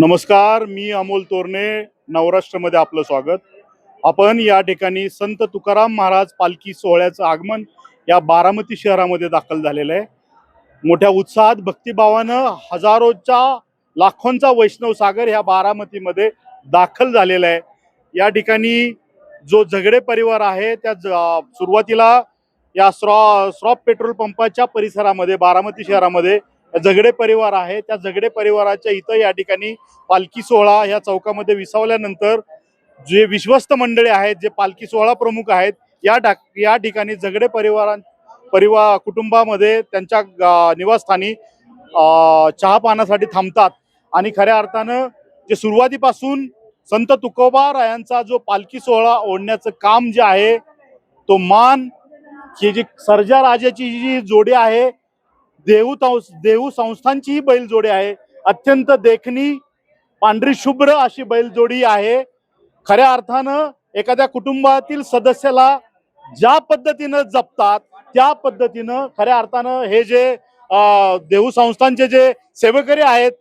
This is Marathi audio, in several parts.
नमस्कार, मी अमोल तोरणे. नवराष्ट्रमध्ये आपलं स्वागत. आपण या ठिकाणी संत तुकाराम महाराज पालखी सोहळ्याचं आगमन या बारामती शहरामध्ये दाखल झालेलं आहे. मोठ्या उत्साहात भक्तिभावानं हजारोच्या लाखोंचा वैष्णव सागर ह्या बारामतीमध्ये दाखल झालेला आहे. या ठिकाणी जो झगडे परिवार आहे त्या सुरुवातीला या श्रॉफ पेट्रोल पंपाच्या परिसरामध्ये बारामती शहरामध्ये झगडे परिवार आहे. त्या झगडे परिवाराच्या इथं या ठिकाणी पालखी सोहळा या चौकामध्ये विसावल्यानंतर जे विश्वस्त मंडळी आहेत, जे पालखी सोहळा प्रमुख आहेत, या ठिकाणी झगडे परिवार कुटुंबामध्ये त्यांच्या निवासस्थानी चहा पाण्यासाठी थांबतात. आणि खऱ्या अर्थानं जे सुरुवातीपासून संत तुकोबारायांचा जो पालखी सोहळा ओढण्याचं काम जे आहे, तो मान ही जी सर्जा राजाची जी जोडी आहे, देहू संस्थांची ही बैलजोडी आहे. अत्यंत देखणी पांढरी शुभ्र अशी बैलजोडी आहे. खऱ्या अर्थानं एखाद्या कुटुंबातील सदस्याला ज्या पद्धतीनं जपतात त्या पद्धतीनं खऱ्या अर्थानं हे जे देहू संस्थांचे जे सेवेकरी आहेत,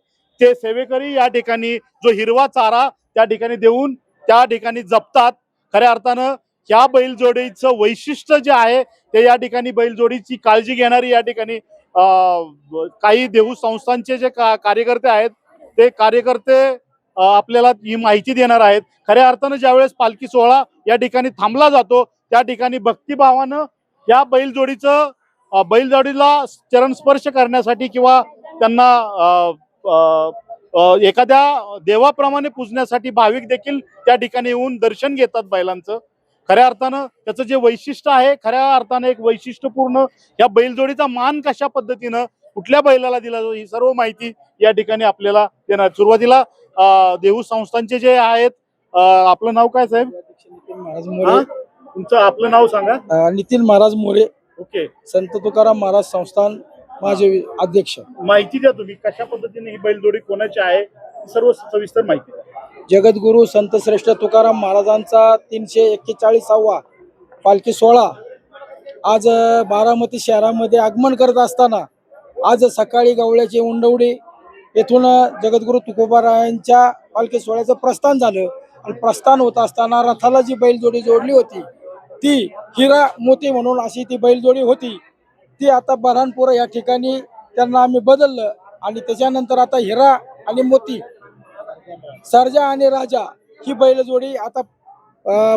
ते सेवेकरी या ठिकाणी जो हिरवा चारा त्या ठिकाणी देऊन त्या ठिकाणी जपतात. खऱ्या अर्थानं ह्या बैलजोडीचं वैशिष्ट्य जे आहे ते या ठिकाणी बैलजोडीची काळजी घेणारी या ठिकाणी काही देहू संस्थांचे जे कार्यकर्ते आहेत, ते कार्यकर्ते आपल्याला ही माहिती देणार आहेत. खऱ्या अर्थानं ज्यावेळेस पालखी सोहळा या ठिकाणी थांबला जातो, त्या ठिकाणी भक्तिभावानं या बैलजोडीला चरण स्पर्श करण्यासाठी किंवा त्यांना एखाद्या देवाप्रमाणे पूजण्यासाठी भाविक देखील त्या ठिकाणी येऊन दर्शन घेतात बैलांचं. खऱ्या अर्थानं त्याचं जे वैशिष्ट्य आहे, खऱ्या अर्थानं एक वैशिष्ट्यपूर्ण या बैलजोडीचा मान कशा पद्धतीनं कुठल्या बैलाला दिला जातो, ही सर्व माहिती या ठिकाणी आपल्याला देणार. सुरुवातीला देहू संस्थांचे जे आहेत, आपलं नाव काय साहेब? नितीन महाराज मोरे. तुमचं आपलं नाव सांगा. नितीन महाराज मोरे, ओके. संत तुकाराम महाराज संस्थान माझे अध्यक्ष. माहिती द्या तुम्ही, कशा पद्धतीने ही बैलजोडी कोणाची आहे, सर्व सविस्तर माहिती द्या. जगद्गुरु संत श्रेष्ठ तुकाराम महाराजांचा 341वा पालखी सोहळा आज बारामती शहरामध्ये आगमन करत असताना आज सकाळी गवळ्याची उंडवडी येथून जगद्गुरु तुकोबारायांच्या पालखी सोहळ्याचं प्रस्थान झालं. आणि प्रस्थान होत असताना रथाला जी बैलजोडी जोडली होती ती हिरा मोती म्हणून अशी ती बैलजोडी होती. ती आता बऱ्हाणपूर या ठिकाणी त्यांना आम्ही बदललं आणि त्याच्यानंतर आता हिरा आणि मोती, सर्जा आणि राजा ही बैलजोडी आता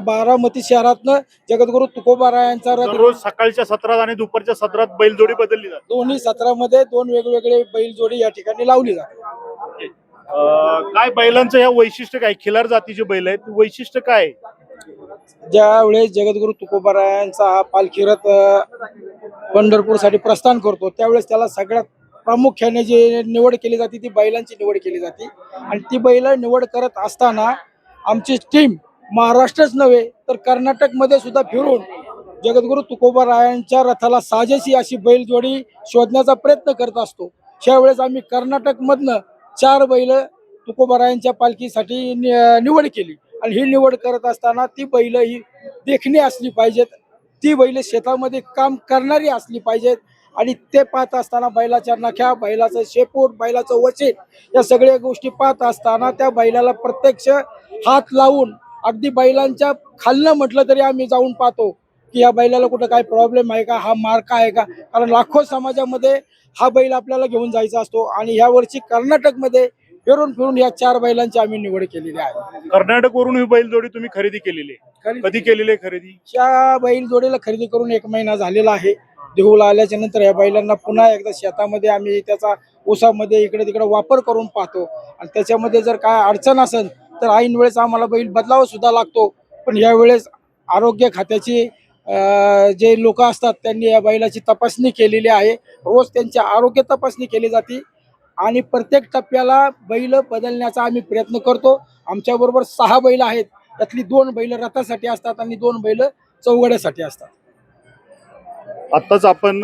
बारामती शहरातनं जगद्गुरु तुकोबारायांचा रथ रोज सकाळच्या सत्रात आणि दुपारच्या सत्रात बैलजोडी बदलली जाते. दोन्ही सत्रामध्ये दोन वेगवेगळे बैलजोडी या ठिकाणी लावली जाते. काय बैलांचं या वैशिष्ट्य काय, खिलार जातीचे बैल आहेत, वैशिष्ट्य काय? ज्या वेळेस जगद्गुरु तुकोबारायांचा हा पालखी रथ पंढरपूरसाठी प्रस्थान करतो, त्यावेळेस त्याला सगळ्यात प्रामुख्याने जी निवड केली जाते ती बैलांची निवड केली जाते. आणि ती बैल निवड करत असताना आमची टीम महाराष्ट्रच नव्हे तर कर्नाटकमध्ये सुद्धा फिरून जगद्गुरु तुकोबारायांच्या रथाला साजेशी अशी बैलजोडी शोधण्याचा प्रयत्न करत असतो. त्यावेळेस आम्ही कर्नाटकमधनं 4 बैल तुकोबारायांच्या पालखीसाठी निवड केली. आणि ही निवड करत असताना ती बैल ही देखणी असली पाहिजेत, ती बैल शेतामध्ये काम करणारी असली पाहिजेत. आणि ते पाहत असताना बैलाच्या नख्या, बैलाचं शेपूट, बैलाचं वचन या सगळ्या गोष्टी पाहत असताना त्या बैलाला प्रत्यक्ष हात लावून अगदी बैलांच्या खालनं म्हटलं तरी आम्ही जाऊन पाहतो की या बैलाला कुठं काय प्रॉब्लेम आहे का, हा मार्का आहे का. कारण लाखो समाजामध्ये हा बैल आपल्याला घेऊन जायचा असतो. आणि ह्या वर्षी कर्नाटकमध्ये फिरून या 4 बैलांची आम्ही निवड केलेली आहे. कर्नाटकवरून ही बैलजोडी तुम्ही खरेदी केलेली आहे, कधी केलेली आहे खरेदी? या बैलजोडीला खरेदी करून 1 महिना झालेला आहे. देहूला आल्याच्या नंतर या बैलांना पुन्हा एकदा शेतामध्ये आम्ही त्याचा ऊसामध्ये इकडे तिकडे वापर करून पाहतो. आणि त्याच्यामध्ये जर काय अडचण असेल तर ऐन वेळेस आम्हाला बैल बदलावा सुद्धा लागतो. पण यावेळेस आरोग्य खात्याची जे लोक असतात त्यांनी या बैलाची तपासणी केलेली आहे. रोज त्यांची आरोग्य तपासणी केली जाते आणि प्रत्येक टप्प्याला बैल बदलण्याचा आम्ही प्रयत्न करतो. आमच्याबरोबर 6 बैल आहेत, त्यातली 2 बैल रथासाठी असतात आणि 2 बैल चौघड्यासाठी असतात. आत्ताच आपण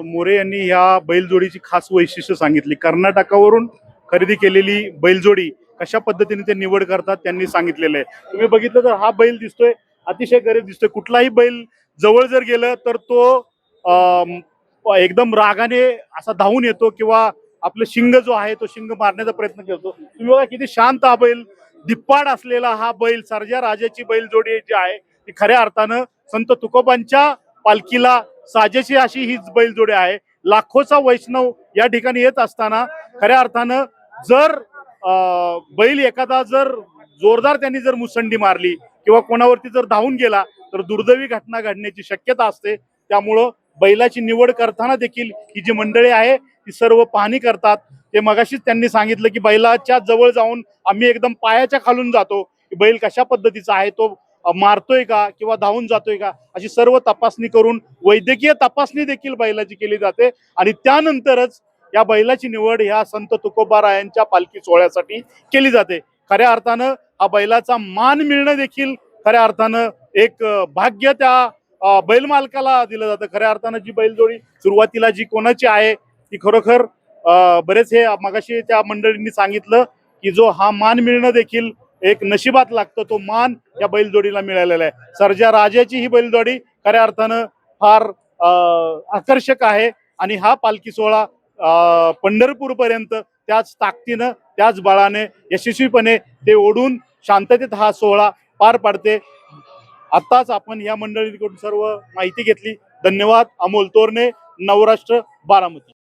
मोरे यांनी ह्या बैलजोडीची खास वैशिष्ट्य सांगितली. कर्नाटकावरून खरेदी केलेली बैलजोडी कशा पद्धतीने ते निवड करतात त्यांनी सांगितलेलं आहे. तुम्ही बघितलं तर हा बैल दिसतोय अतिशय गरीब दिसतोय. कुठलाही बैल जवळ जर गेलं तर तो एकदम रागाने असा धावून येतो किंवा आपलं शिंग जो आहे तो शिंग मारण्याचा प्रयत्न करतो. तुम्ही बघा किती शांत हा बैल, धिप्पाड असलेला हा बैल, सर्जा राजाची बैलजोडी जी आहे ती खऱ्या अर्थानं संत तुकोबांच्या पालखीला साजेशी अशी हीच बैलजोडी आहे. लाखोचा वैष्णव या ठिकाणी येत असताना खऱ्या अर्थानं जर बैल एखादा जर जोरदार त्यांनी जर मुसंडी मारली किंवा कोणावरती जर धावून गेला तर दुर्दैवी घटना घडण्याची शक्यता असते. त्यामुळं बैलाची निवड करताना देखील ही जी मंडळी आहे ती सर्व पाहणी करतात. ते मगाशीच त्यांनी सांगितलं की बैलाच्या जवळ जाऊन आम्ही एकदम पायाच्या खालून जातो की बैल कशा पद्धतीचा आहे, तो मारतोय का किंवा धावून जातोय का, अशी सर्व तपासणी करून वैद्यकीय तपासणी देखील बैलाची केली जाते आणि त्यानंतरच या बैलाची निवड ह्या संत तुकोबारायांच्या पालखी सोहळ्यासाठी केली जाते. खऱ्या अर्थानं हा बैलाचा मान मिळणं देखील खऱ्या अर्थानं एक भाग्य त्या बैल मालकाला दिलं जातं. खऱ्या अर्थानं जी बैलजोडी सुरुवातीला जी कोणाची आहे ती खरोखर बरेच हे मगाशी त्या मंडळींनी सांगितलं की जो हा मान मिळणं देखील एक नशिबात लागतं, तो मान या बैलजोडीला मिळालेला आहे. सर्जा राजाची ही बैलजोडी खऱ्या अर्थानं फार आकर्षक आहे आणि हा पालखी सोहळा पंढरपूर पर्यंत त्याच ताकदीनं त्याच बळाने यशस्वीपणे ते ओढून शांततेत हा सोहळा पार पाडते. आताच आपण या मंडळींकडून सर्व माहिती घेतली. धन्यवाद. अमोल तोरणे, नवराष्ट्र, बारामती.